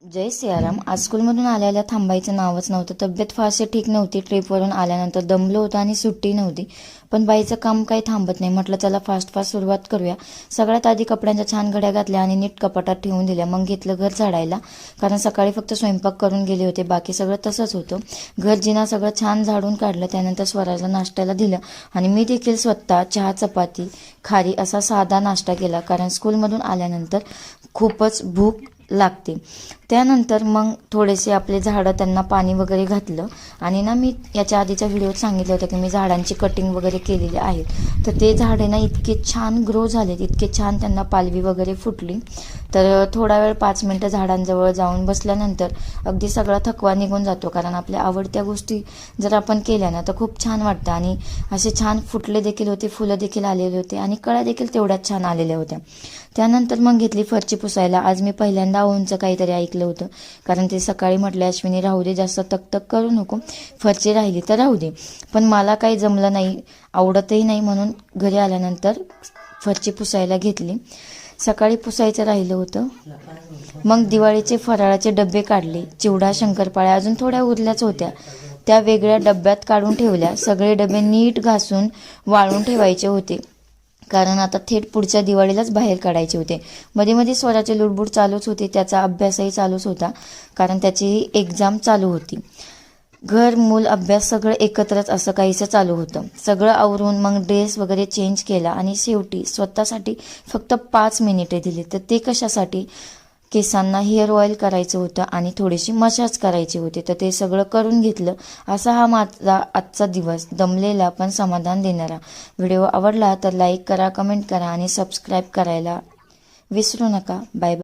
जय सियाराम. आज स्कूलमधून आल्याला थांबायचं नावच नव्हतं. तब्येत फारशी ठीक नव्हती. ट्रिपवरून आल्यानंतर दमलो होतो आणि सुट्टी नव्हती. पण बाईचं काम काही थांबत नाही. म्हटलं चला फास्ट सुरुवात करूया. सगळ्यात आधी कपड्यांच्या छान घड्या घातल्या आणि नीट कपाटात ठेवून दिल्या. मग घेतलं घर झाडायला, कारण सकाळी फक्त स्वयंपाक करून गेले होते. बाकी सगळं तसंच होतं. घर जिना सगळं छान झाडून काढलं. त्यानंतर स्वराजला नाश्त्याला दिलं आणि मी देखील स्वतः चहा, चपाती, खारी असा साधा नाश्ता केला, कारण स्कूलमधून आल्यानंतर खूपच भूक लागते. त्यानंतर मग थोडेसे आपले झाडं त्यांना पाणी वगैरे घातलं. आणि ना मी याच्या आधीच्या व्हिडिओत सांगितलं होतं की मी झाडांची कटिंग वगैरे केलेली आहे. तर ते झाडे ना इतके छान ग्रो झालेत, इतके छान त्यांना पालवी वगैरे फुटली. तर थोडा वेळ 5 मिनटं झाडांजवळ जाऊन बसल्यानंतर अगदी सगळा थकवा निघून जातो, कारण आपल्या आवडत्या गोष्टी जर आपण केल्या ना तर खूप छान वाटतं. आणि असे छान फुटले देखील होते, फुलं देखील आलेले होते आणि कळ्या देखील तेवढ्याच छान आलेल्या होत्या. त्यानंतर मग घेतली फरची पुसायला. आज मी पहिल्यांदा ओहूंचं काहीतरी ऐकलं होतं, कारण ते सकाळी म्हटले अश्विनी राहू दे, जास्त तक करू नको, फरची राहिली तर राहू दे. पण मला काही जमलं नाही, आवडतही नाही, म्हणून घरी आल्यानंतर फरची पुसायला घेतली. सकाळी पुसायचं राहिलं होतं. मग दिवाळीचे फराळाचे डबे काढले. चिवडा, शंकरपाळ्या अजून थोड्या उरल्याच होत्या, त्या वेगळ्या डब्यात काढून ठेवल्या. सगळे डबे नीट घासून वाळून ठेवायचे होते, कारण आता थेट पुढच्या दिवाळीलाच बाहेर काढायचे होते. मध्ये मध्ये स्वराचे लुडबुड चालूच होते. त्याचा अभ्यासही चालूच होता, कारण त्याची एक्झाम चालू होती. घर, मूल, अभ्यास सगळं एकत्रच असं काहीसं चालू होतं. सगळं आवरून मग ड्रेस वगैरे चेंज केला आणि शेवटी स्वतःसाठी फक्त 5 मिनिटे दिली. तर ते कशासाठी? केसांना हेअर ऑइल करायचं होतं आणि थोडीशी मसाज करायची होती. तर ते सगळं करून घेतलं. असा हा माझा आजचा दिवस, दमलेला पण समाधान देणारा. व्हिडिओ आवडला तर लाईक करा, कमेंट करा आणि सबस्क्राईब करायला विसरू नका. Bye bye.